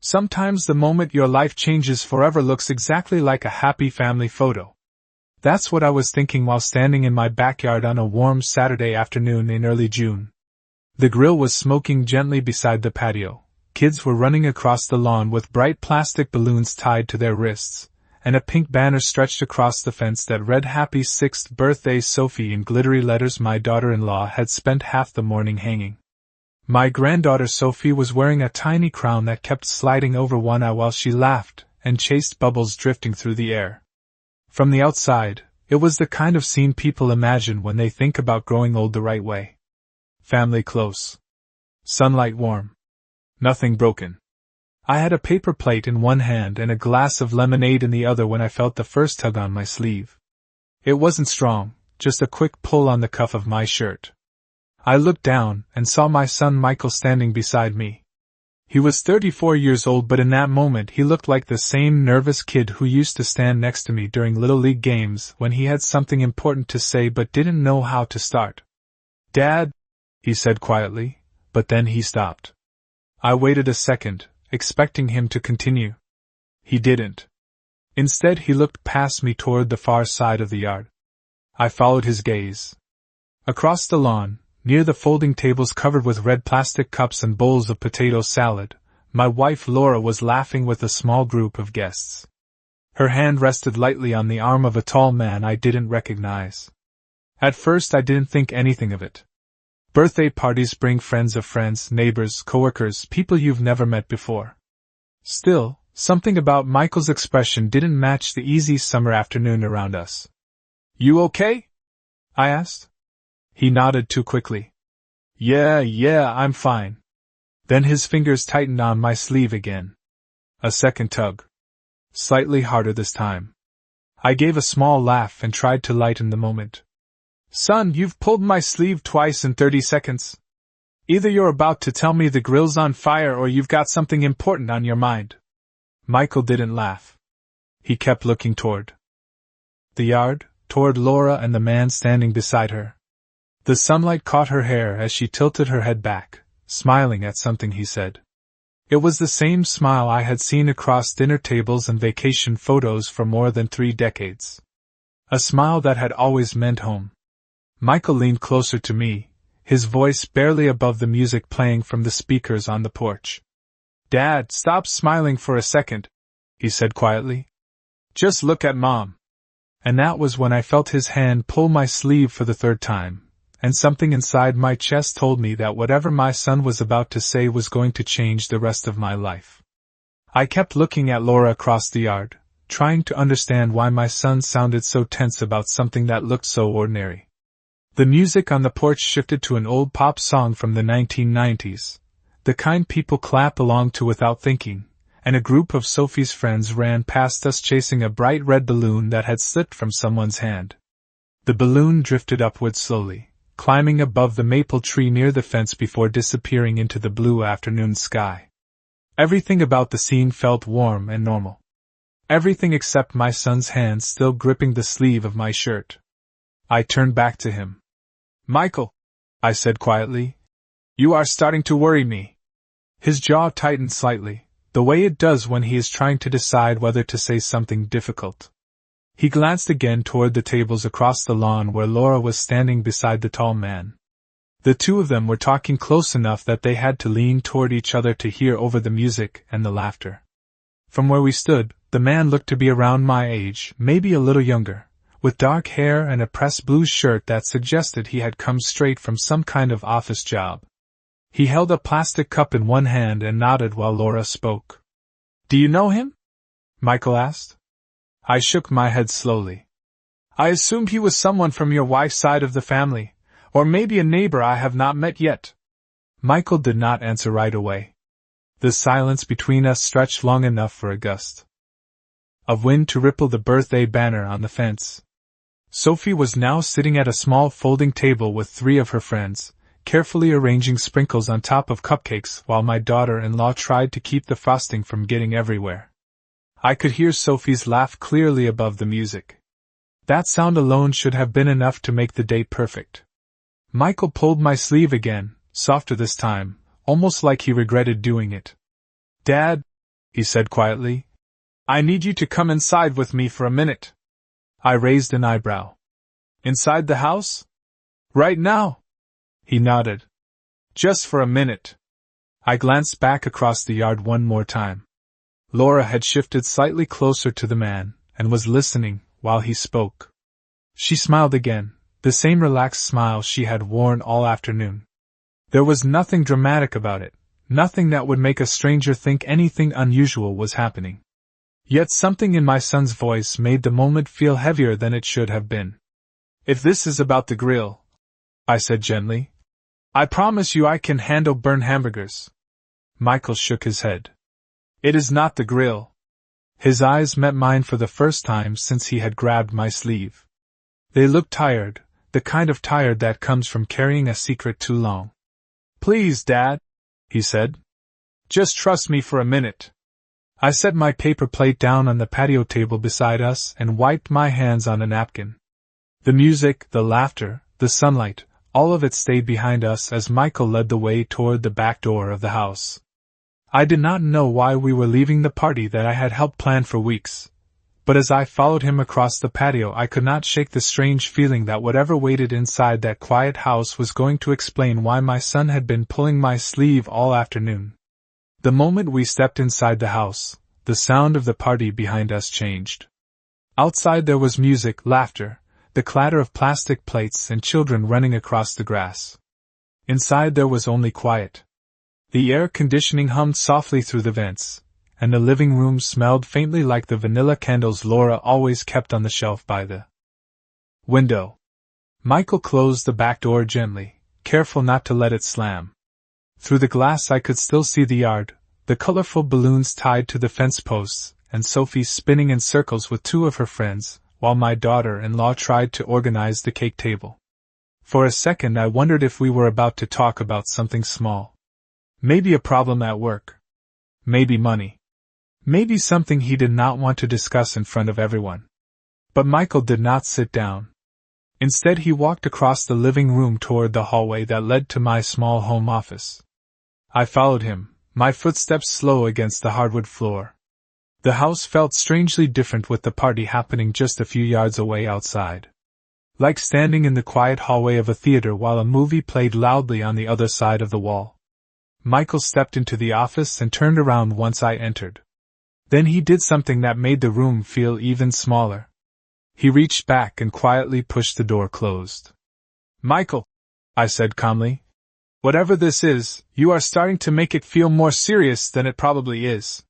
Sometimes the moment your life changes forever looks exactly like a happy family photo. That's what I was thinking while standing in my backyard on a warm Saturday afternoon in early June. The grill was smoking gently beside the patio. Kids were running across the lawn with bright plastic balloons tied to their wrists, and a pink banner stretched across the fence that read Happy 6th Birthday Sophie in glittery letters my daughter-in-law had spent half the morning hanging. My granddaughter Sophie was wearing a tiny crown that kept sliding over one eye while she laughed and chased bubbles drifting through the air. From the outside, it was the kind of scene people imagine when they think about growing old the right way. Family close. Sunlight warm. Nothing broken. I had a paper plate in one hand and a glass of lemonade in the other when I felt the first tug on my sleeve. It wasn't strong, just a quick pull on the cuff of my shirt. I looked down and saw my son Michael standing beside me. He was 34 years old, but in that moment he looked like the same nervous kid who used to stand next to me during Little League games when he had something important to say but didn't know how to start. "Dad," he said quietly, but then he stopped. I waited a second, expecting him to continue. He didn't. Instead, he looked past me toward the far side of the yard. I followed his gaze. Across the lawn, near the folding tables covered with red plastic cups and bowls of potato salad, my wife Laura was laughing with a small group of guests. Her hand rested lightly on the arm of a tall man I didn't recognize. At first I didn't think anything of it. Birthday parties bring friends of friends, neighbors, coworkers, people you've never met before. Still, something about Michael's expression didn't match the easy summer afternoon around us. "You okay?" I asked. He nodded too quickly. Yeah, I'm fine." Then his fingers tightened on my sleeve again. A second tug. Slightly harder this time. I gave a small laugh and tried to lighten the moment. "Son, you've pulled my sleeve twice in 30 seconds. Either you're about to tell me the grill's on fire or you've got something important on your mind." Michael didn't laugh. He kept looking toward the yard, toward Laura and the man standing beside her. The sunlight caught her hair as she tilted her head back, smiling at something he said. It was the same smile I had seen across dinner tables and vacation photos for more than 3 decades. A smile that had always meant home. Michael leaned closer to me, his voice barely above the music playing from the speakers on the porch. "Dad, stop smiling for a second," he said quietly. "Just look at Mom." And that was when I felt his hand pull my sleeve for the third time, and something inside my chest told me that whatever my son was about to say was going to change the rest of my life. I kept looking at Laura across the yard, trying to understand why my son sounded so tense about something that looked so ordinary. The music on the porch shifted to an old pop song from the 1990s, the kind people clap along to without thinking, and a group of Sophie's friends ran past us chasing a bright red balloon that had slipped from someone's hand. The balloon drifted upward slowly, climbing above the maple tree near the fence before disappearing into the blue afternoon sky. Everything about the scene felt warm and normal. Everything except my son's hand still gripping the sleeve of my shirt. I turned back to him. "Michael," I said quietly, "you are starting to worry me." His jaw tightened slightly, the way it does when he is trying to decide whether to say something difficult. He glanced again toward the tables across the lawn where Laura was standing beside the tall man. The two of them were talking close enough that they had to lean toward each other to hear over the music and the laughter. From where we stood, the man looked to be around my age, maybe a little younger, with dark hair and a pressed blue shirt that suggested he had come straight from some kind of office job. He held a plastic cup in one hand and nodded while Laura spoke. "Do you know him?" Michael asked. I shook my head slowly. "I assumed he was someone from your wife's side of the family, or maybe a neighbor I have not met yet." Michael did not answer right away. The silence between us stretched long enough for a gust of wind to ripple the birthday banner on the fence. Sophie was now sitting at a small folding table with 3 of her friends, carefully arranging sprinkles on top of cupcakes while my daughter-in-law tried to keep the frosting from getting everywhere. I could hear Sophie's laugh clearly above the music. That sound alone should have been enough to make the day perfect. Michael pulled my sleeve again, softer this time, almost like he regretted doing it. "Dad," he said quietly. I need you to come inside with me for a minute. I raised an eyebrow. Inside the house? Right now? He nodded. Just for a minute. I glanced back across the yard one more time. Laura had shifted slightly closer to the man, and was listening while he spoke. She smiled again, the same relaxed smile she had worn all afternoon. There was nothing dramatic about it, nothing that would make a stranger think anything unusual was happening. Yet something in my son's voice made the moment feel heavier than it should have been. If this is about the grill, I said gently, I promise you I can handle burned hamburgers. Michael shook his head. It is not the grill. His eyes met mine for the first time since he had grabbed my sleeve. They looked tired, the kind of tired that comes from carrying a secret too long. Please, Dad, he said. Just trust me for a minute. I set my paper plate down on the patio table beside us and wiped my hands on a napkin. The music, the laughter, the sunlight, all of it stayed behind us as Michael led the way toward the back door of the house. I did not know why we were leaving the party that I had helped plan for weeks, but as I followed him across the patio I could not shake the strange feeling that whatever waited inside that quiet house was going to explain why my son had been pulling my sleeve all afternoon. The moment we stepped inside the house, the sound of the party behind us changed. Outside there was music, laughter, the clatter of plastic plates and children running across the grass. Inside there was only quiet. The air conditioning hummed softly through the vents, and the living room smelled faintly like the vanilla candles Laura always kept on the shelf by the window. Michael closed the back door gently, careful not to let it slam. Through the glass I could still see the yard, the colorful balloons tied to the fence posts, and Sophie spinning in circles with two of her friends, while my daughter-in-law tried to organize the cake table. For a second I wondered if we were about to talk about something small. Maybe a problem at work. Maybe money. Maybe something he did not want to discuss in front of everyone. But Michael did not sit down. Instead he walked across the living room toward the hallway that led to my small home office. I followed him, my footsteps slow against the hardwood floor. The house felt strangely different with the party happening just a few yards away outside. Like standing in the quiet hallway of a theater while a movie played loudly on the other side of the wall. Michael stepped into the office and turned around once I entered. Then he did something that made the room feel even smaller. He reached back and quietly pushed the door closed. Michael, I said calmly. Whatever this is, you are starting to make it feel more serious than it probably is.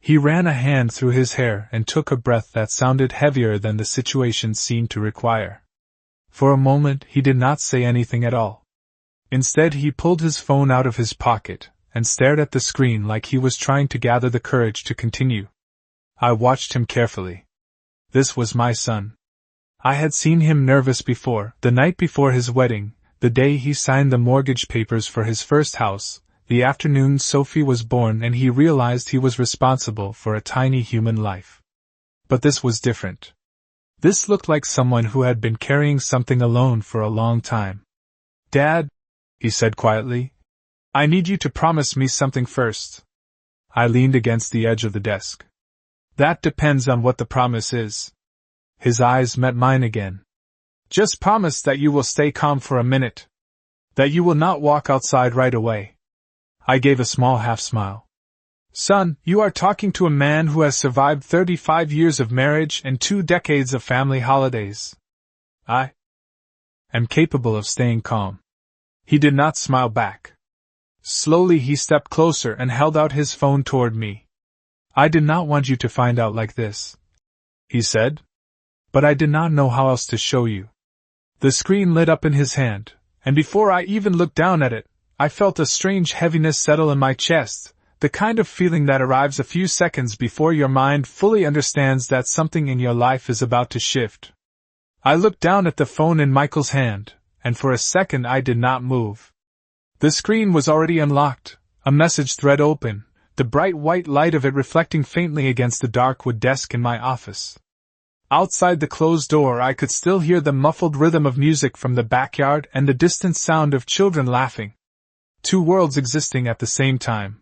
He ran a hand through his hair and took a breath that sounded heavier than the situation seemed to require. For a moment he did not say anything at all. Instead he pulled his phone out of his pocket and stared at the screen like he was trying to gather the courage to continue. I watched him carefully. This was my son. I had seen him nervous before, the night before his wedding, the day he signed the mortgage papers for his first house, the afternoon Sophie was born and he realized he was responsible for a tiny human life. But this was different. This looked like someone who had been carrying something alone for a long time. Dad, he said quietly, I need you to promise me something first. I leaned against the edge of the desk. That depends on what the promise is. His eyes met mine again. Just promise that you will stay calm for a minute. That you will not walk outside right away. I gave a small half-smile. Son, you are talking to a man who has survived 35 years of marriage and 2 decades of family holidays. I am capable of staying calm. He did not smile back. Slowly he stepped closer and held out his phone toward me. I did not want you to find out like this, he said. But I did not know how else to show you. The screen lit up in his hand, and before I even looked down at it, I felt a strange heaviness settle in my chest, the kind of feeling that arrives a few seconds before your mind fully understands that something in your life is about to shift. I looked down at the phone in Michael's hand, and for a second I did not move. The screen was already unlocked, a message thread open, the bright white light of it reflecting faintly against the dark wood desk in my office. Outside the closed door I could still hear the muffled rhythm of music from the backyard and the distant sound of children laughing. 2 worlds existing at the same time.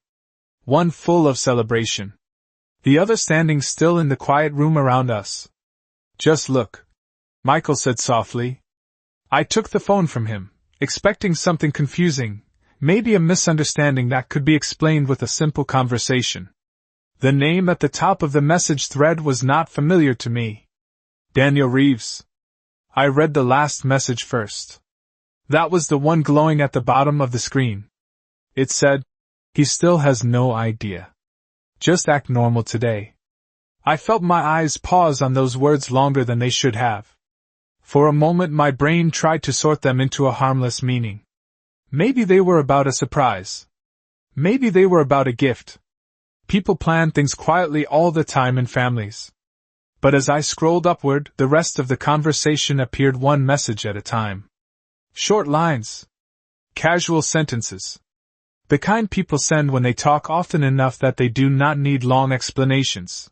One full of celebration, the other standing still in the quiet room around us. "Just look," Michael said softly. I took the phone from him, expecting something confusing, maybe a misunderstanding that could be explained with a simple conversation. The name at the top of the message thread was not familiar to me. Daniel Reeves. I read the last message first. That was the one glowing at the bottom of the screen. It said, "He still has no idea. Just act normal today." I felt my eyes pause on those words longer than they should have. For a moment my brain tried to sort them into a harmless meaning. Maybe they were about a surprise. Maybe they were about a gift. People plan things quietly all the time in families. But as I scrolled upward, the rest of the conversation appeared one message at a time. Short lines. Casual sentences. The kind people send when they talk often enough that they do not need long explanations.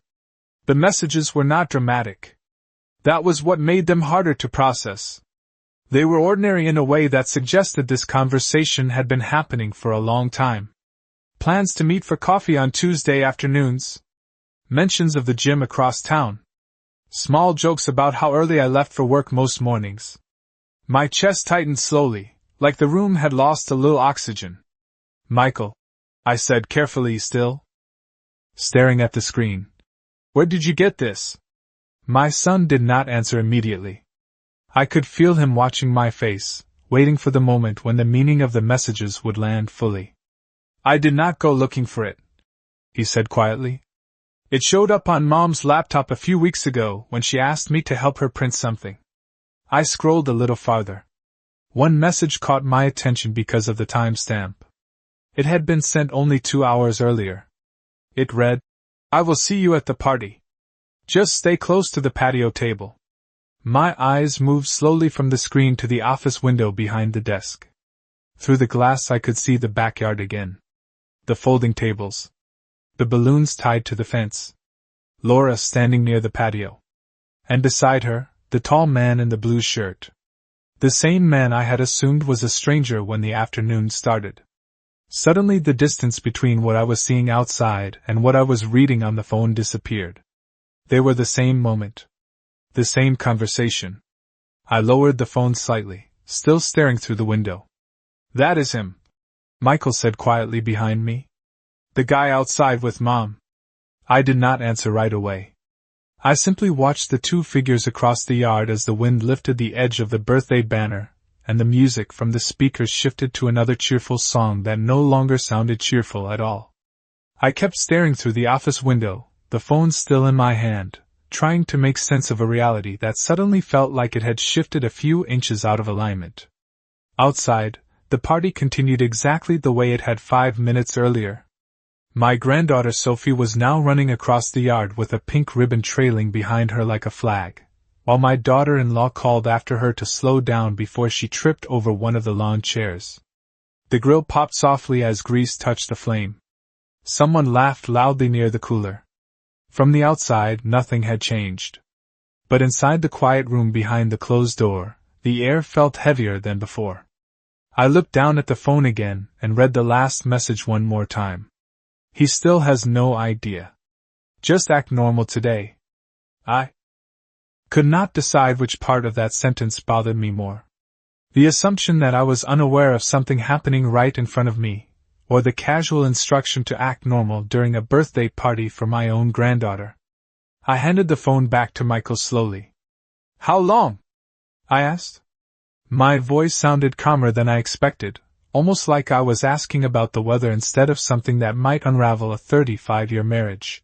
The messages were not dramatic. That was what made them harder to process. They were ordinary in a way that suggested this conversation had been happening for a long time. Plans to meet for coffee on Tuesday afternoons. Mentions of the gym across town. Small jokes about how early I left for work most mornings. My chest tightened slowly, like the room had lost a little oxygen. "Michael," I said carefully, still staring at the screen. "Where did you get this?" My son did not answer immediately. I could feel him watching my face, waiting for the moment when the meaning of the messages would land fully. "I did not go looking for it," he said quietly. "It showed up on Mom's laptop a few weeks ago when she asked me to help her print something." I scrolled a little farther. One message caught my attention because of the timestamp. It had been sent only 2 hours earlier. It read, "I will see you at the party. Just stay close to the patio table." My eyes moved slowly from the screen to the office window behind the desk. Through the glass I could see the backyard again. The folding tables. The balloons tied to the fence. Laura standing near the patio. And beside her, the tall man in the blue shirt. The same man I had assumed was a stranger when the afternoon started. Suddenly the distance between what I was seeing outside and what I was reading on the phone disappeared. They were the same moment. The same conversation. I lowered the phone slightly, still staring through the window. "That is him," Michael said quietly behind me. "The guy outside with Mom." I did not answer right away. I simply watched the two figures across the yard as the wind lifted the edge of the birthday banner, and the music from the speakers shifted to another cheerful song that no longer sounded cheerful at all. I kept staring through the office window, the phone still in my hand, trying to make sense of a reality that suddenly felt like it had shifted a few inches out of alignment. Outside, the party continued exactly the way it had 5 minutes earlier. My granddaughter Sophie was now running across the yard with a pink ribbon trailing behind her like a flag, while my daughter-in-law called after her to slow down before she tripped over one of the lawn chairs. The grill popped softly as grease touched the flame. Someone laughed loudly near the cooler. From the outside, nothing had changed. But inside the quiet room behind the closed door, the air felt heavier than before. I looked down at the phone again and read the last message one more time. "He still has no idea. Just act normal today." I could not decide which part of that sentence bothered me more. The assumption that I was unaware of something happening right in front of me, or the casual instruction to act normal during a birthday party for my own granddaughter. I handed the phone back to Michael slowly. "How long?" I asked. My voice sounded calmer than I expected, almost like I was asking about the weather instead of something that might unravel a 35-year marriage.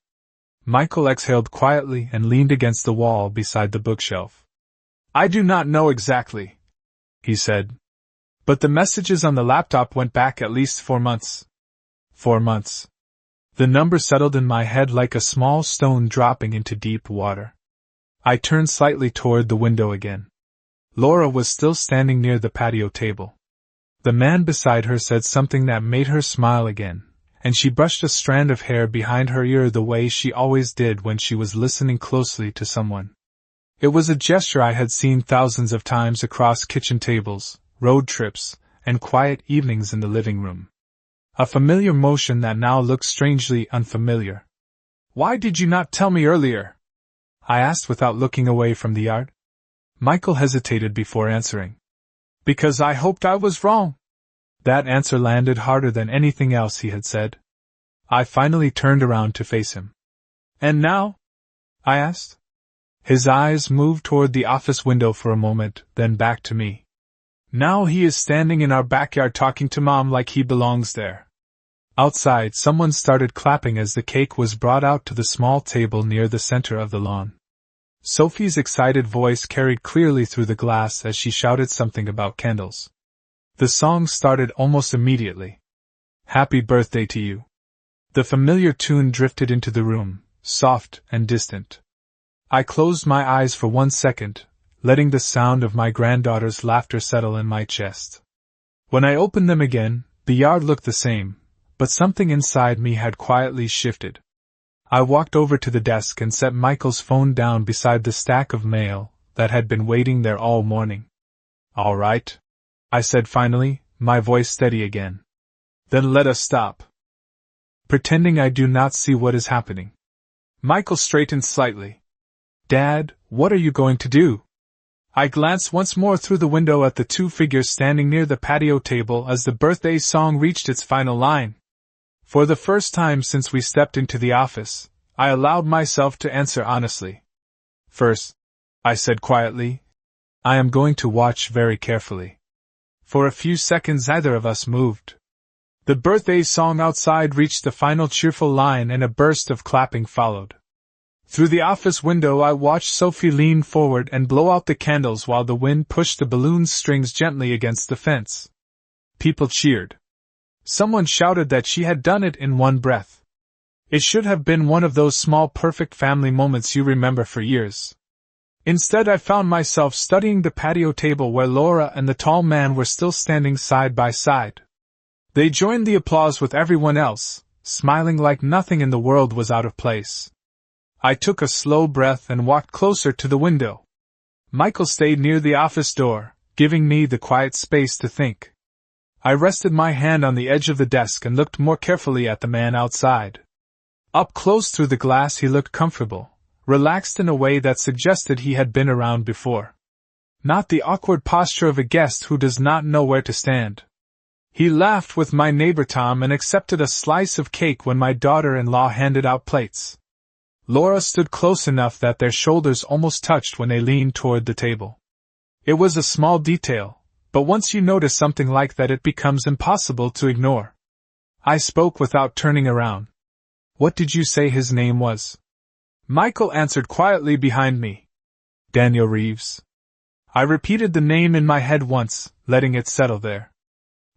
Michael exhaled quietly and leaned against the wall beside the bookshelf. "I do not know exactly," he said. "But the messages on the laptop went back at least 4 months. 4 months. The number settled in my head like a small stone dropping into deep water. I turned slightly toward the window again. Laura was still standing near the patio table. The man beside her said something that made her smile again, and she brushed a strand of hair behind her ear the way she always did when she was listening closely to someone. It was a gesture I had seen thousands of times across kitchen tables, road trips, and quiet evenings in the living room. A familiar motion that now looked strangely unfamiliar. Why did you not tell me earlier? I asked without looking away from the yard. Michael hesitated before answering. Because I hoped I was wrong. That answer landed harder than anything else he had said. I finally turned around to face him. And now? I asked. His eyes moved toward the office window for a moment, then back to me. Now he is standing in our backyard talking to Mom like he belongs there. Outside, someone started clapping as the cake was brought out to the small table near the center of the lawn. Sophie's excited voice carried clearly through the glass as she shouted something about candles. The song started almost immediately. Happy birthday to you. The familiar tune drifted into the room, soft and distant. I closed my eyes for 1 second, letting the sound of my granddaughter's laughter settle in my chest. When I opened them again, the yard looked the same, but something inside me had quietly shifted. I walked over to the desk and set Michael's phone down beside the stack of mail that had been waiting there all morning. All right, I said finally, my voice steady again. Then let us stop. Pretending I do not see what is happening. Michael straightened slightly. Dad, what are you going to do? I glanced once more through the window at the two figures standing near the patio table as the birthday song reached its final line. For the first time since we stepped into the office, I allowed myself to answer honestly. First, I said quietly, I am going to watch very carefully. For a few seconds neither of us moved. The birthday song outside reached the final cheerful line and a burst of clapping followed. Through the office window I watched Sophie lean forward and blow out the candles while the wind pushed the balloon strings gently against the fence. People cheered. Someone shouted that she had done it in one breath. It should have been one of those small perfect family moments you remember for years. Instead I found myself studying the patio table where Laura and the tall man were still standing side by side. They joined the applause with everyone else, smiling like nothing in the world was out of place. I took a slow breath and walked closer to the window. Michael stayed near the office door, giving me the quiet space to think. I rested my hand on the edge of the desk and looked more carefully at the man outside. Up close through the glass he looked comfortable, relaxed in a way that suggested he had been around before. Not the awkward posture of a guest who does not know where to stand. He laughed with my neighbor Tom and accepted a slice of cake when my daughter-in-law handed out plates. Laura stood close enough that their shoulders almost touched when they leaned toward the table. It was a small detail, but once you notice something like that it becomes impossible to ignore. I spoke without turning around. What did you say his name was? Michael answered quietly behind me. Daniel Reeves. I repeated the name in my head once, letting it settle there.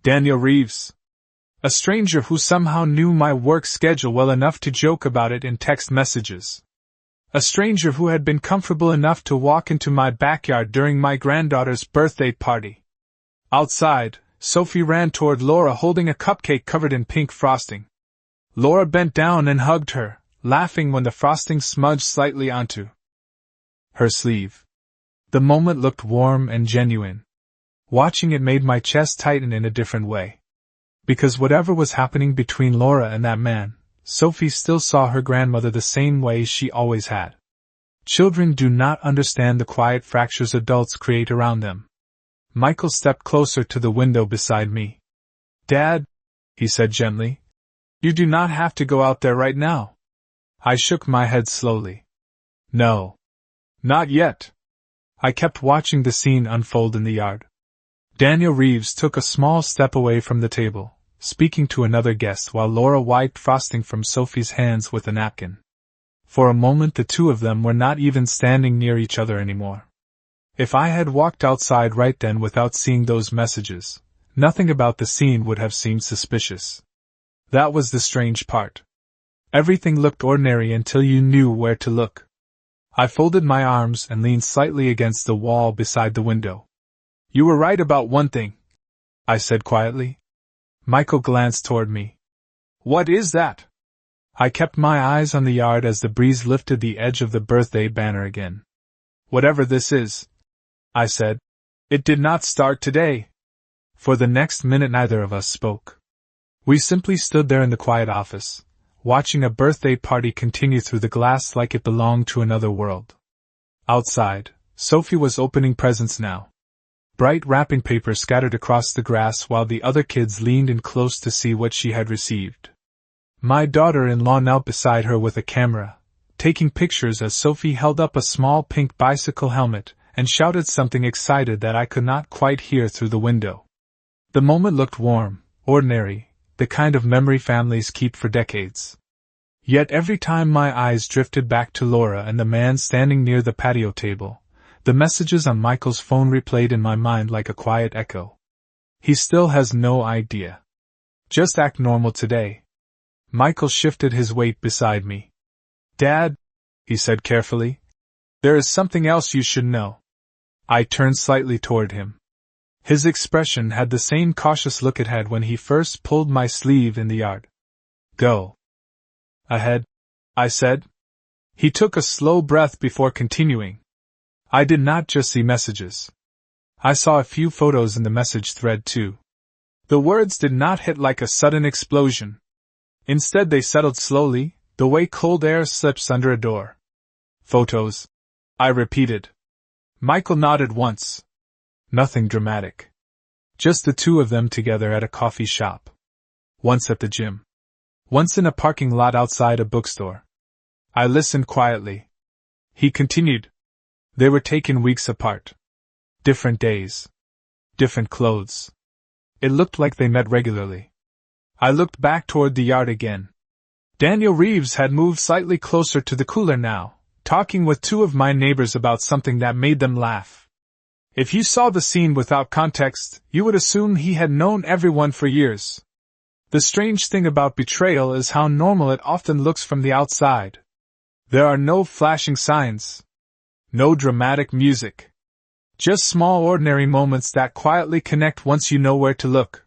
Daniel Reeves. A stranger who somehow knew my work schedule well enough to joke about it in text messages. A stranger who had been comfortable enough to walk into my backyard during my granddaughter's birthday party. Outside, Sophie ran toward Laura holding a cupcake covered in pink frosting. Laura bent down and hugged her, laughing when the frosting smudged slightly onto her sleeve. The moment looked warm and genuine. Watching it made my chest tighten in a different way. Because whatever was happening between Laura and that man, Sophie still saw her grandmother the same way she always had. Children do not understand the quiet fractures adults create around them. Michael stepped closer to the window beside me. Dad, he said gently, you do not have to go out there right now. I shook my head slowly. No. Not yet. I kept watching the scene unfold in the yard. Daniel Reeves took a small step away from the table, speaking to another guest while Laura wiped frosting from Sophie's hands with a napkin. For a moment the two of them were not even standing near each other anymore. If I had walked outside right then without seeing those messages, nothing about the scene would have seemed suspicious. That was the strange part. Everything looked ordinary until you knew where to look. I folded my arms and leaned slightly against the wall beside the window. You were right about one thing, I said quietly. Michael glanced toward me. What is that? I kept my eyes on the yard as the breeze lifted the edge of the birthday banner again. Whatever this is, I said, it did not start today. For the next minute neither of us spoke. We simply stood there in the quiet office, watching a birthday party continue through the glass like it belonged to another world. Outside, Sophie was opening presents now. Bright wrapping paper scattered across the grass while the other kids leaned in close to see what she had received. My daughter-in-law knelt beside her with a camera, taking pictures as Sophie held up a small pink bicycle helmet and shouted something excited that I could not quite hear through the window. The moment looked warm, ordinary, the kind of memory families keep for decades. Yet every time my eyes drifted back to Laura and the man standing near the patio table, the messages on Michael's phone replayed in my mind like a quiet echo. He still has no idea. Just act normal today. Michael shifted his weight beside me. Dad, he said carefully, there is something else you should know. I turned slightly toward him. His expression had the same cautious look it had when he first pulled my sleeve in the yard. Go ahead, I said. He took a slow breath before continuing. I did not just see messages. I saw a few photos in the message thread too. The words did not hit like a sudden explosion. Instead they settled slowly, the way cold air slips under a door. Photos, I repeated. Michael nodded once. Nothing dramatic. Just the two of them together at a coffee shop. Once at the gym. Once in a parking lot outside a bookstore. I listened quietly. He continued. They were taken weeks apart. Different days. Different clothes. It looked like they met regularly. I looked back toward the yard again. Daniel Reeves had moved slightly closer to the cooler now, talking with two of my neighbors about something that made them laugh. If you saw the scene without context, you would assume he had known everyone for years. The strange thing about betrayal is how normal it often looks from the outside. There are no flashing signs. No dramatic music. Just small ordinary moments that quietly connect once you know where to look.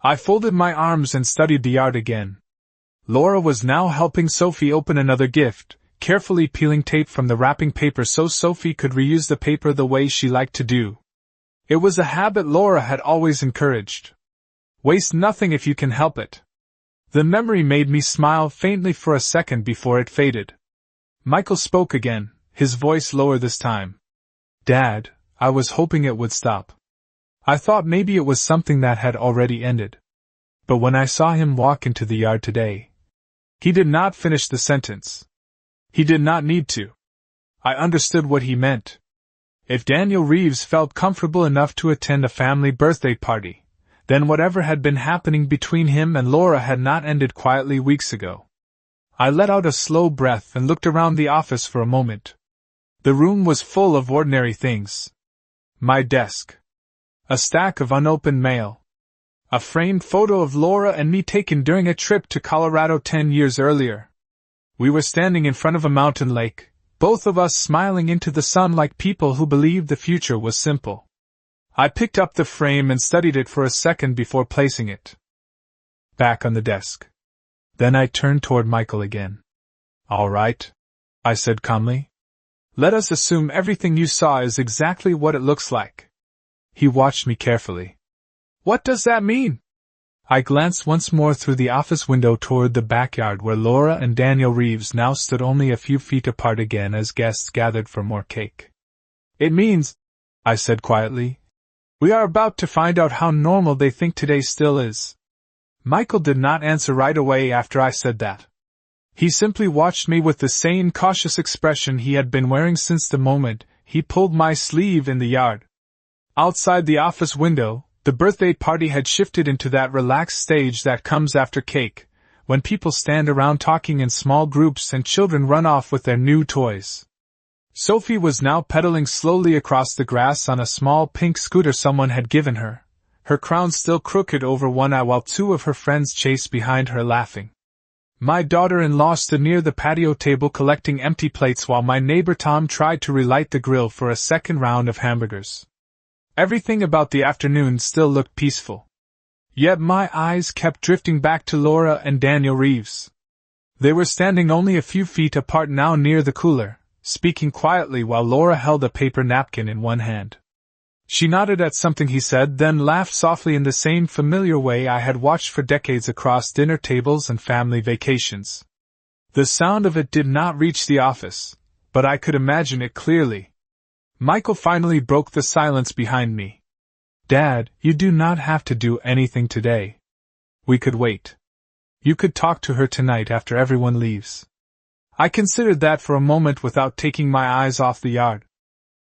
I folded my arms and studied the yard again. Laura was now helping Sophie open another gift, carefully peeling tape from the wrapping paper so Sophie could reuse the paper the way she liked to do. It was a habit Laura had always encouraged. Waste nothing if you can help it. The memory made me smile faintly for a second before it faded. Michael spoke again, his voice lower this time. Dad, I was hoping it would stop. I thought maybe it was something that had already ended. But when I saw him walk into the yard today, he did not finish the sentence. He did not need to. I understood what he meant. If Daniel Reeves felt comfortable enough to attend a family birthday party, then whatever had been happening between him and Laura had not ended quietly weeks ago. I let out a slow breath and looked around the office for a moment. The room was full of ordinary things. My desk. A stack of unopened mail. A framed photo of Laura and me taken during a trip to Colorado 10 years earlier. We were standing in front of a mountain lake, both of us smiling into the sun like people who believed the future was simple. I picked up the frame and studied it for a second before placing it back on the desk. Then I turned toward Michael again. All right, I said calmly. Let us assume everything you saw is exactly what it looks like. He watched me carefully. What does that mean? I glanced once more through the office window toward the backyard where Laura and Daniel Reeves now stood only a few feet apart again as guests gathered for more cake. It means, I said quietly, we are about to find out how normal they think today still is. Michael did not answer right away after I said that. He simply watched me with the same cautious expression he had been wearing since the moment he pulled my sleeve in the yard. Outside the office window, the birthday party had shifted into that relaxed stage that comes after cake, when people stand around talking in small groups and children run off with their new toys. Sophie was now pedaling slowly across the grass on a small pink scooter someone had given her, her crown still crooked over one eye while two of her friends chased behind her laughing. My daughter-in-law stood near the patio table collecting empty plates while my neighbor Tom tried to relight the grill for a second round of hamburgers. Everything about the afternoon still looked peaceful. Yet my eyes kept drifting back to Laura and Daniel Reeves. They were standing only a few feet apart now near the cooler, speaking quietly while Laura held a paper napkin in one hand. She nodded at something he said, then laughed softly in the same familiar way I had watched for decades across dinner tables and family vacations. The sound of it did not reach the office, but I could imagine it clearly. Michael finally broke the silence behind me. Dad, you do not have to do anything today. We could wait. You could talk to her tonight after everyone leaves. I considered that for a moment without taking my eyes off the yard.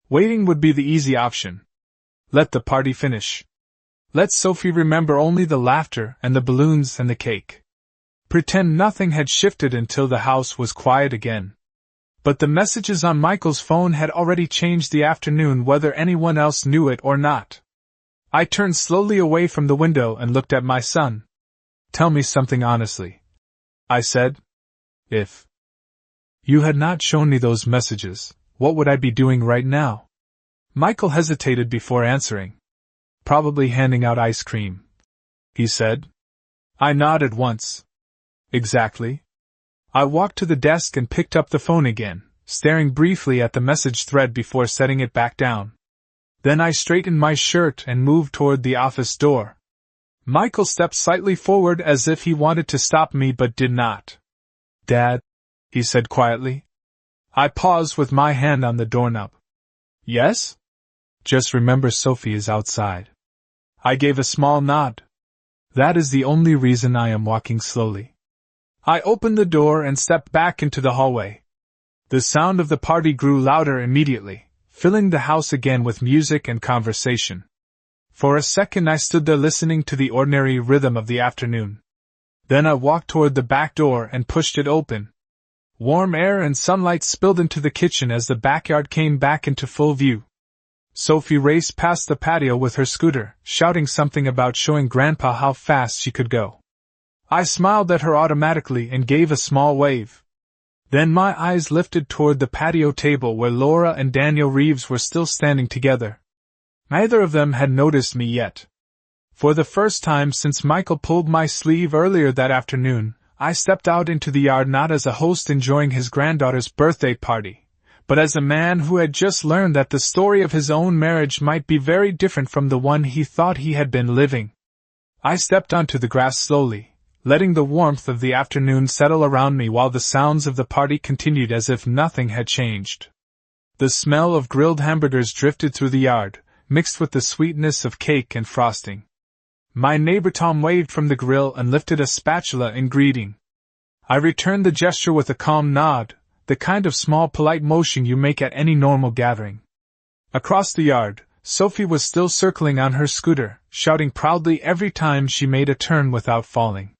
Waiting would be the easy option. Let the party finish. Let Sophie remember only the laughter and the balloons and the cake. Pretend nothing had shifted until the house was quiet again. But the messages on Michael's phone had already changed the afternoon, whether anyone else knew it or not. I turned slowly away from the window and looked at my son. Tell me something honestly, I said. If you had not shown me those messages, what would I be doing right now? Michael hesitated before answering. Probably handing out ice cream, he said. I nodded once. Exactly. I walked to the desk and picked up the phone again, staring briefly at the message thread before setting it back down. Then I straightened my shirt and moved toward the office door. Michael stepped slightly forward as if he wanted to stop me but did not. Dad, he said quietly. I paused with my hand on the doorknob. Yes? Just remember Sophie is outside. I gave a small nod. That is the only reason I am walking slowly. I opened the door and stepped back into the hallway. The sound of the party grew louder immediately, filling the house again with music and conversation. For a second I stood there listening to the ordinary rhythm of the afternoon. Then I walked toward the back door and pushed it open. Warm air and sunlight spilled into the kitchen as the backyard came back into full view. Sophie raced past the patio with her scooter, shouting something about showing Grandpa how fast she could go. I smiled at her automatically and gave a small wave. Then my eyes lifted toward the patio table where Laura and Daniel Reeves were still standing together. Neither of them had noticed me yet. For the first time since Michael pulled my sleeve earlier that afternoon, I stepped out into the yard not as a host enjoying his granddaughter's birthday party, but as a man who had just learned that the story of his own marriage might be very different from the one he thought he had been living. I stepped onto the grass slowly, letting the warmth of the afternoon settle around me while the sounds of the party continued as if nothing had changed. The smell of grilled hamburgers drifted through the yard, mixed with the sweetness of cake and frosting. My neighbor Tom waved from the grill and lifted a spatula in greeting. I returned the gesture with a calm nod, the kind of small polite motion you make at any normal gathering. Across the yard, Sophie was still circling on her scooter, shouting proudly every time she made a turn without falling.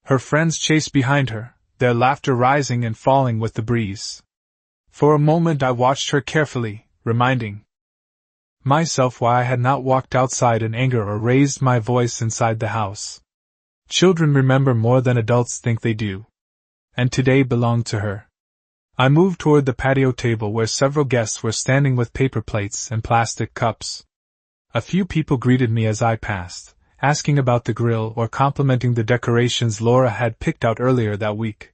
Her friends chased behind her, their laughter rising and falling with the breeze. For a moment I watched her carefully, reminding myself why I had not walked outside in anger or raised my voice inside the house. Children remember more than adults think they do. And today belonged to her. I moved toward the patio table where several guests were standing with paper plates and plastic cups. A few people greeted me as I passed, asking about the grill or complimenting the decorations Laura had picked out earlier that week.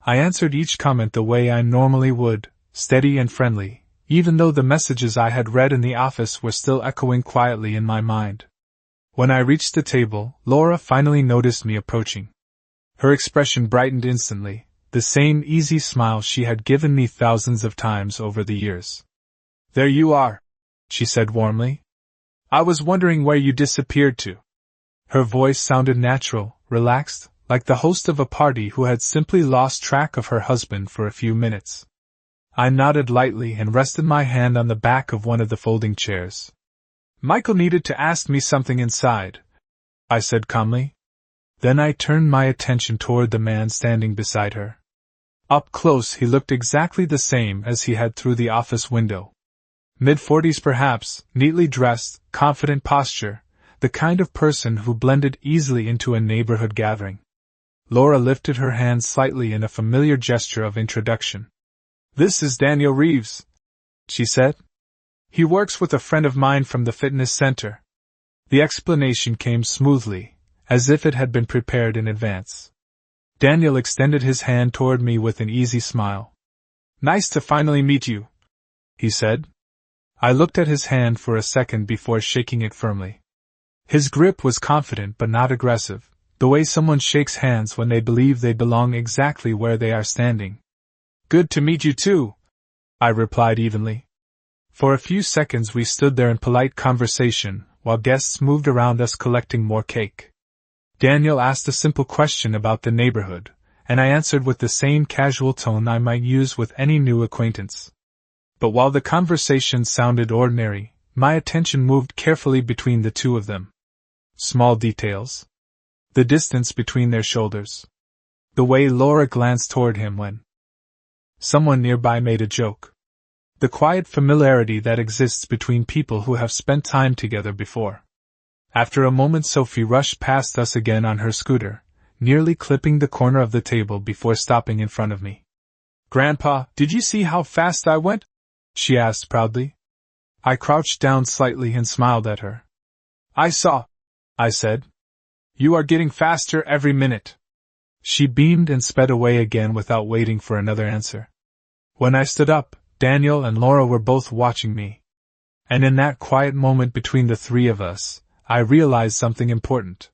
I answered each comment the way I normally would, steady and friendly, even though the messages I had read in the office were still echoing quietly in my mind. When I reached the table, Laura finally noticed me approaching. Her expression brightened instantly, the same easy smile she had given me thousands of times over the years. There you are, she said warmly. I was wondering where you disappeared to. Her voice sounded natural, relaxed, like the host of a party who had simply lost track of her husband for a few minutes. I nodded lightly and rested my hand on the back of one of the folding chairs. Michael needed to ask me something inside, I said calmly. Then I turned my attention toward the man standing beside her. Up close he looked exactly the same as he had through the office window. Mid-40s perhaps, neatly dressed, confident posture, the kind of person who blended easily into a neighborhood gathering. Laura lifted her hand slightly in a familiar gesture of introduction. This is Daniel Reeves, she said. He works with a friend of mine from the fitness center. The explanation came smoothly, as if it had been prepared in advance. Daniel extended his hand toward me with an easy smile. Nice to finally meet you, he said. I looked at his hand for a second before shaking it firmly. His grip was confident but not aggressive, the way someone shakes hands when they believe they belong exactly where they are standing. "Good to meet you too," I replied evenly. For a few seconds we stood there in polite conversation, while guests moved around us collecting more cake. Daniel asked a simple question about the neighborhood, and I answered with the same casual tone I might use with any new acquaintance. But while the conversation sounded ordinary, my attention moved carefully between the two of them. Small details. The distance between their shoulders. The way Laura glanced toward him when someone nearby made a joke. The quiet familiarity that exists between people who have spent time together before. After a moment, Sophie rushed past us again on her scooter, nearly clipping the corner of the table before stopping in front of me. "Grandpa, did you see how fast I went?" she asked proudly. I crouched down slightly and smiled at her. "I saw," I said. "You are getting faster every minute." She beamed and sped away again without waiting for another answer. When I stood up, Daniel and Laura were both watching me. And in that quiet moment between the three of us, I realized something important.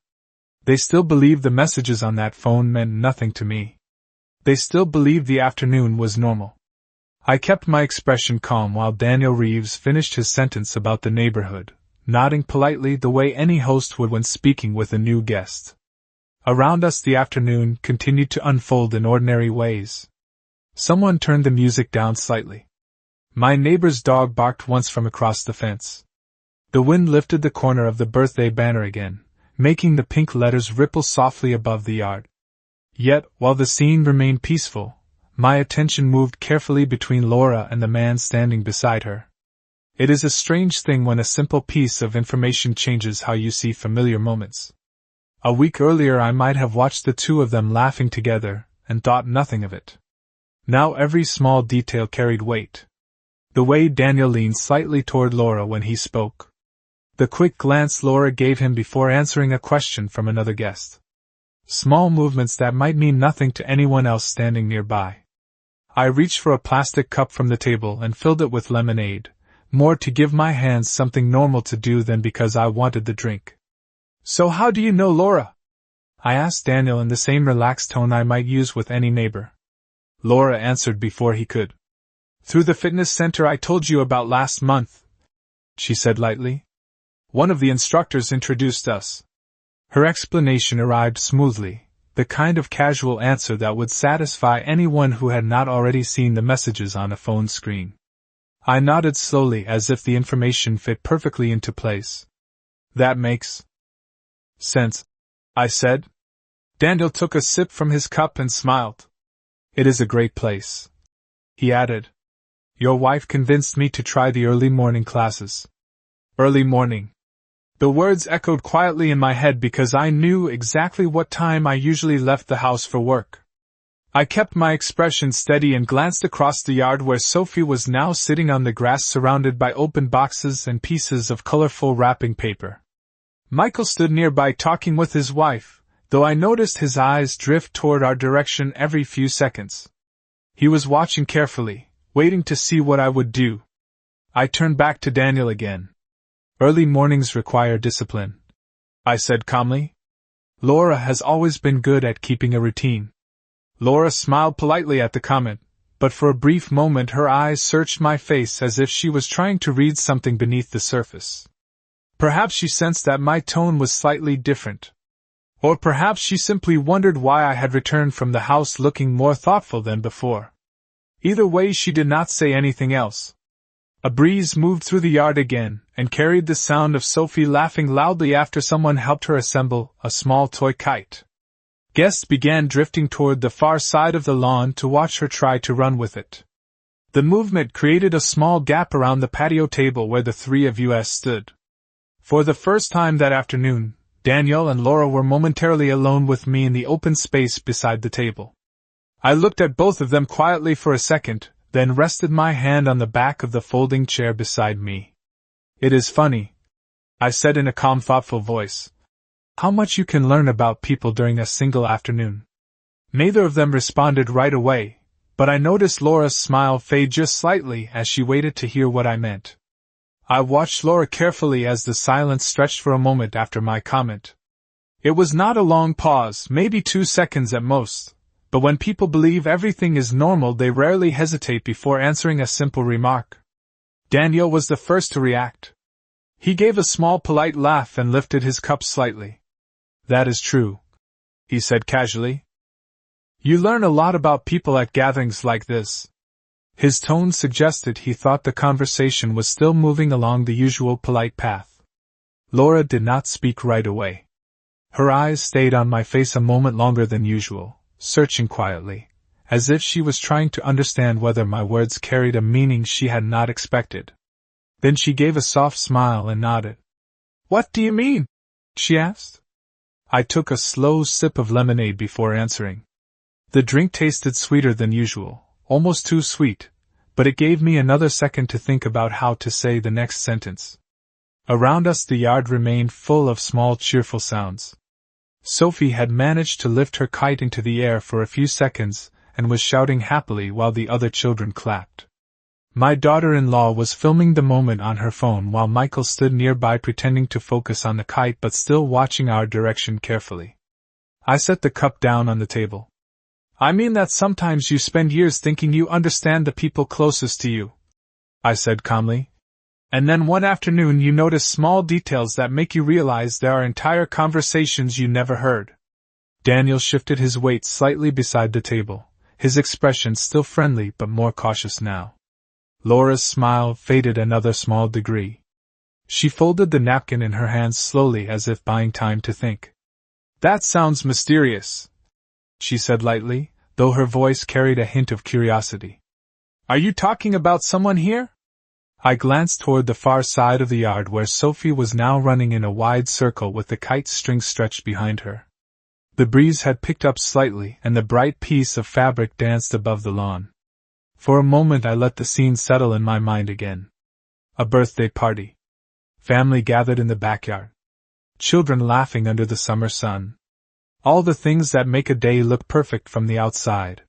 They still believed the messages on that phone meant nothing to me. They still believed the afternoon was normal. I kept my expression calm while Daniel Reeves finished his sentence about the neighborhood, nodding politely the way any host would when speaking with a new guest. Around us the afternoon continued to unfold in ordinary ways. Someone turned the music down slightly. My neighbor's dog barked once from across the fence. The wind lifted the corner of the birthday banner again, making the pink letters ripple softly above the yard. Yet, while the scene remained peaceful, my attention moved carefully between Laura and the man standing beside her. It is a strange thing when a simple piece of information changes how you see familiar moments. A week earlier I might have watched the two of them laughing together, and thought nothing of it. Now every small detail carried weight. The way Daniel leaned slightly toward Laura when he spoke. The quick glance Laura gave him before answering a question from another guest. Small movements that might mean nothing to anyone else standing nearby. I reached for a plastic cup from the table and filled it with lemonade, more to give my hands something normal to do than because I wanted the drink. "So how do you know Laura?" I asked Daniel in the same relaxed tone I might use with any neighbor. Laura answered before he could. "Through the fitness center I told you about last month," she said lightly. "One of the instructors introduced us." Her explanation arrived smoothly, the kind of casual answer that would satisfy anyone who had not already seen the messages on a phone screen. I nodded slowly as if the information fit perfectly into place. "That makes sense," I said. Daniel took a sip from his cup and smiled. "It is a great place," he added. "Your wife convinced me to try the early morning classes." Early morning. The words echoed quietly in my head because I knew exactly what time I usually left the house for work. I kept my expression steady and glanced across the yard where Sophie was now sitting on the grass surrounded by open boxes and pieces of colorful wrapping paper. Michael stood nearby talking with his wife, though I noticed his eyes drift toward our direction every few seconds. He was watching carefully, waiting to see what I would do. I turned back to Daniel again. "Early mornings require discipline," I said calmly. "Laura has always been good at keeping a routine." Laura smiled politely at the comment, but for a brief moment her eyes searched my face as if she was trying to read something beneath the surface. Perhaps she sensed that my tone was slightly different. Or perhaps she simply wondered why I had returned from the house looking more thoughtful than before. Either way, she did not say anything else. A breeze moved through the yard again, and carried the sound of Sophie laughing loudly after someone helped her assemble a small toy kite. Guests began drifting toward the far side of the lawn to watch her try to run with it. The movement created a small gap around the patio table where the three of us stood. For the first time that afternoon, Daniel and Laura were momentarily alone with me in the open space beside the table. I looked at both of them quietly for a second, then rested my hand on the back of the folding chair beside me. "It is funny," I said in a calm, thoughtful voice, "how much you can learn about people during a single afternoon." Neither of them responded right away, but I noticed Laura's smile fade just slightly as she waited to hear what I meant. I watched Laura carefully as the silence stretched for a moment after my comment. It was not a long pause, maybe 2 seconds at most, but when people believe everything is normal they rarely hesitate before answering a simple remark. Daniel was the first to react. He gave a small polite laugh and lifted his cup slightly. That is true, he said casually. You learn a lot about people at gatherings like this. His tone suggested he thought the conversation was still moving along the usual polite path. Laura did not speak right away. Her eyes stayed on my face a moment longer than usual, searching quietly, as if she was trying to understand whether my words carried a meaning she had not expected. Then she gave a soft smile and nodded. What do you mean? She asked. I took a slow sip of lemonade before answering. The drink tasted sweeter than usual, almost too sweet, but it gave me another second to think about how to say the next sentence. Around us the yard remained full of small cheerful sounds. Sophie had managed to lift her kite into the air for a few seconds and was shouting happily while the other children clapped. My daughter-in-law was filming the moment on her phone while Michael stood nearby pretending to focus on the kite but still watching our direction carefully. I set the cup down on the table. I mean that sometimes you spend years thinking you understand the people closest to you, I said calmly. And then one afternoon you notice small details that make you realize there are entire conversations you never heard. Daniel shifted his weight slightly beside the table, his expression still friendly but more cautious now. Laura's smile faded another small degree. She folded the napkin in her hands slowly as if buying time to think. That sounds mysterious, she said lightly, though her voice carried a hint of curiosity. Are you talking about someone here? I glanced toward the far side of the yard where Sophie was now running in a wide circle with the kite string stretched behind her. The breeze had picked up slightly and the bright piece of fabric danced above the lawn. For a moment I let the scene settle in my mind again. A birthday party. Family gathered in the backyard. Children laughing under the summer sun. All the things that make a day look perfect from the outside.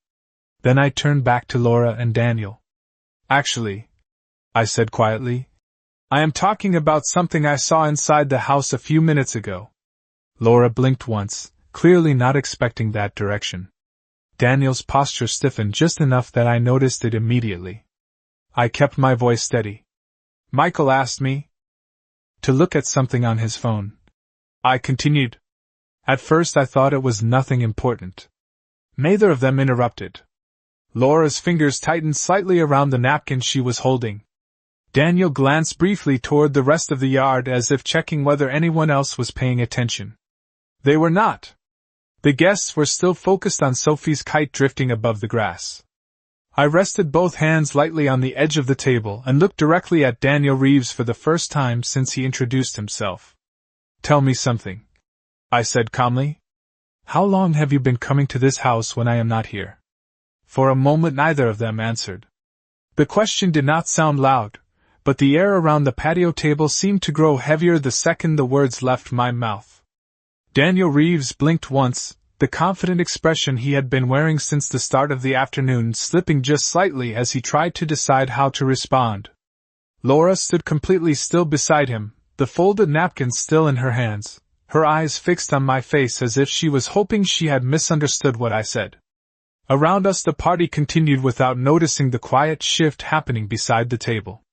Then I turned back to Laura and Daniel. Actually, I said quietly, I am talking about something I saw inside the house a few minutes ago. Laura blinked once, clearly not expecting that direction. Daniel's posture stiffened just enough that I noticed it immediately. I kept my voice steady. Michael asked me to look at something on his phone. I continued. At first I thought it was nothing important. Neither of them interrupted. Laura's fingers tightened slightly around the napkin she was holding. Daniel glanced briefly toward the rest of the yard as if checking whether anyone else was paying attention. They were not. The guests were still focused on Sophie's kite drifting above the grass. I rested both hands lightly on the edge of the table and looked directly at Daniel Reeves for the first time since he introduced himself. Tell me something, I said calmly. How long have you been coming to this house when I am not here? For a moment neither of them answered. The question did not sound loud, but the air around the patio table seemed to grow heavier the second the words left my mouth. Daniel Reeves blinked once, the confident expression he had been wearing since the start of the afternoon slipping just slightly as he tried to decide how to respond. Laura stood completely still beside him, the folded napkin still in her hands, her eyes fixed on my face as if she was hoping she had misunderstood what I said. Around us the party continued without noticing the quiet shift happening beside the table.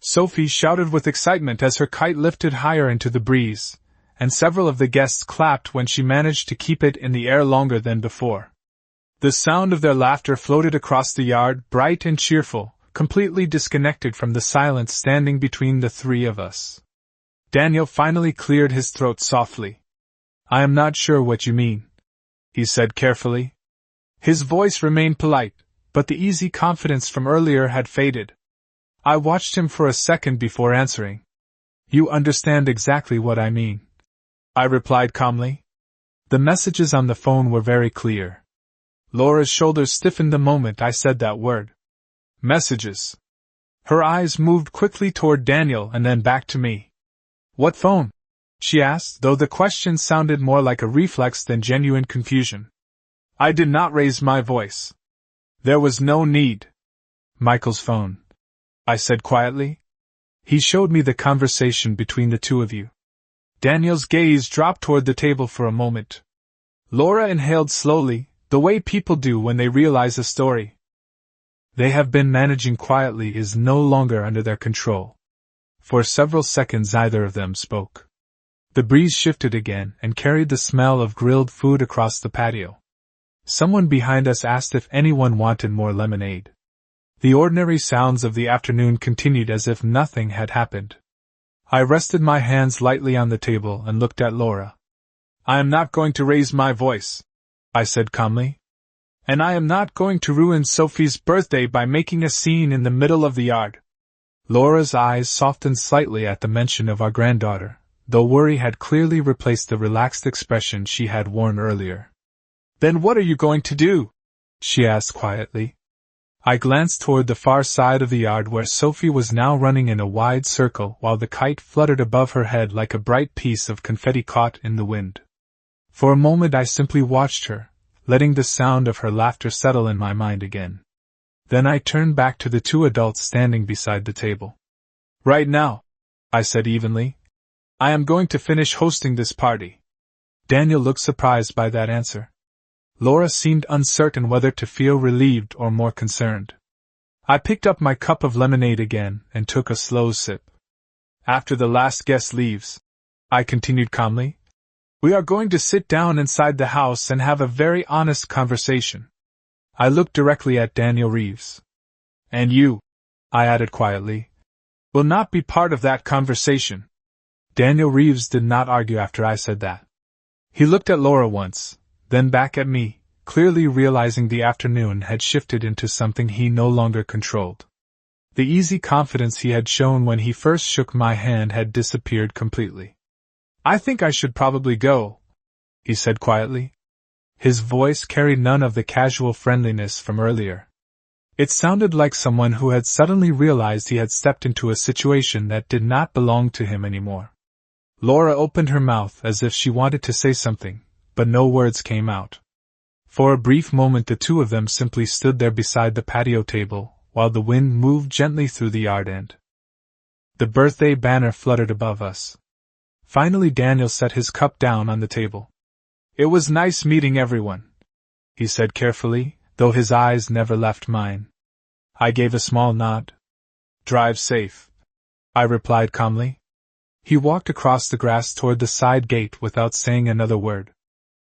Sophie shouted with excitement as her kite lifted higher into the breeze, and several of the guests clapped when she managed to keep it in the air longer than before. The sound of their laughter floated across the yard, bright and cheerful, completely disconnected from the silence standing between the three of us. Daniel finally cleared his throat softly. I am not sure what you mean, he said carefully. His voice remained polite, but the easy confidence from earlier had faded. I watched him for a second before answering. You understand exactly what I mean, I replied calmly. The messages on the phone were very clear. Laura's shoulders stiffened the moment I said that word. Messages. Her eyes moved quickly toward Daniel and then back to me. What phone? She asked, though the question sounded more like a reflex than genuine confusion. I did not raise my voice. There was no need. Michael's phone, I said quietly. He showed me the conversation between the two of you. Daniel's gaze dropped toward the table for a moment. Laura inhaled slowly, the way people do when they realize a story they have been managing quietly is no longer under their control. For several seconds neither of them spoke. The breeze shifted again and carried the smell of grilled food across the patio. Someone behind us asked if anyone wanted more lemonade. The ordinary sounds of the afternoon continued as if nothing had happened. I rested my hands lightly on the table and looked at Laura. I am not going to raise my voice, I said calmly. And I am not going to ruin Sophie's birthday by making a scene in the middle of the yard. Laura's eyes softened slightly at the mention of our granddaughter, though worry had clearly replaced the relaxed expression she had worn earlier. Then what are you going to do? She asked quietly. I glanced toward the far side of the yard where Sophie was now running in a wide circle while the kite fluttered above her head like a bright piece of confetti caught in the wind. For a moment I simply watched her, letting the sound of her laughter settle in my mind again. Then I turned back to the two adults standing beside the table. Right now, I said evenly, I am going to finish hosting this party. Daniel looked surprised by that answer. Laura seemed uncertain whether to feel relieved or more concerned. I picked up my cup of lemonade again and took a slow sip. After the last guest leaves, I continued calmly, we are going to sit down inside the house and have a very honest conversation. I looked directly at Daniel Reeves. And you, I added quietly, will not be part of that conversation. Daniel Reeves did not argue after I said that. He looked at Laura once, then back at me, clearly realizing the afternoon had shifted into something he no longer controlled. The easy confidence he had shown when he first shook my hand had disappeared completely. I think I should probably go, he said quietly. His voice carried none of the casual friendliness from earlier. It sounded like someone who had suddenly realized he had stepped into a situation that did not belong to him anymore. Laura opened her mouth as if she wanted to say something, but no words came out. For a brief moment the two of them simply stood there beside the patio table, while the wind moved gently through the yard end. The birthday banner fluttered above us. Finally Daniel set his cup down on the table. It was nice meeting everyone, he said carefully, though his eyes never left mine. I gave a small nod. Drive safe, I replied calmly. He walked across the grass toward the side gate without saying another word.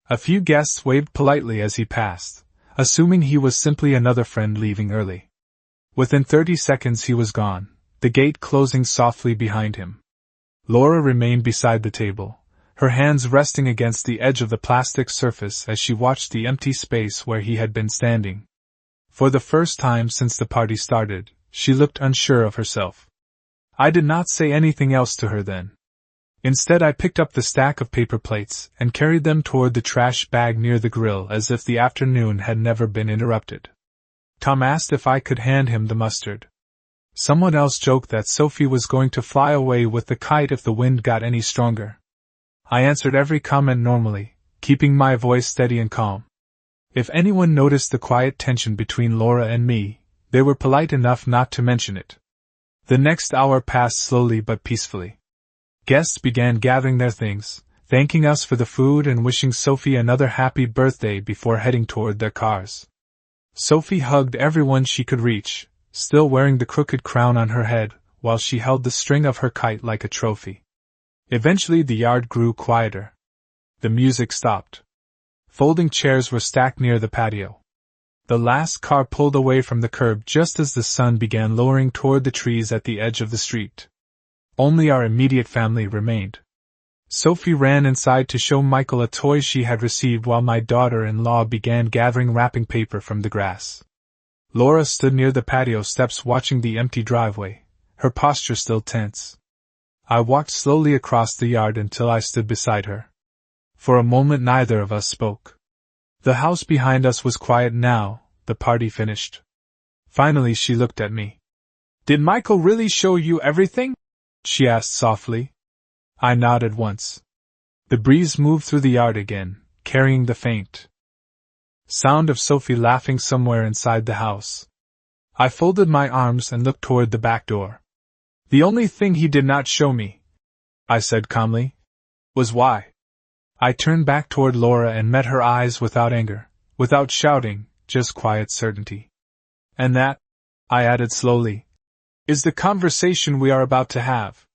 A few guests waved politely as he passed, assuming he was simply another friend leaving early. Within 30 seconds he was gone, the gate closing softly behind him. Laura remained beside the table, her hands resting against the edge of the plastic surface as she watched the empty space where he had been standing. For the first time since the party started, she looked unsure of herself. I did not say anything else to her then. Instead I picked up the stack of paper plates and carried them toward the trash bag near the grill as if the afternoon had never been interrupted. Tom asked if I could hand him the mustard. Someone else joked that Sophie was going to fly away with the kite if the wind got any stronger. I answered every comment normally, keeping my voice steady and calm. If anyone noticed the quiet tension between Laura and me, they were polite enough not to mention it. The next hour passed slowly but peacefully. Guests began gathering their things, thanking us for the food and wishing Sophie another happy birthday before heading toward their cars. Sophie hugged everyone she could reach, still wearing the crooked crown on her head, while she held the string of her kite like a trophy. Eventually the yard grew quieter. The music stopped. Folding chairs were stacked near the patio. The last car pulled away from the curb just as the sun began lowering toward the trees at the edge of the street. Only our immediate family remained. Sophie ran inside to show Michael a toy she had received while my daughter-in-law began gathering wrapping paper from the grass. Laura stood near the patio steps watching the empty driveway, her posture still tense. I walked slowly across the yard until I stood beside her. For a moment neither of us spoke. The house behind us was quiet now, the party finished. Finally she looked at me. "Did Michael really show you everything?" she asked softly. I nodded once. The breeze moved through the yard again, carrying the faint sound of Sophie laughing somewhere inside the house. I folded my arms and looked toward the back door. The only thing he did not show me, I said calmly, was why. I turned back toward Laura and met her eyes without anger, without shouting, just quiet certainty. And that, I added slowly, is the conversation we are about to have.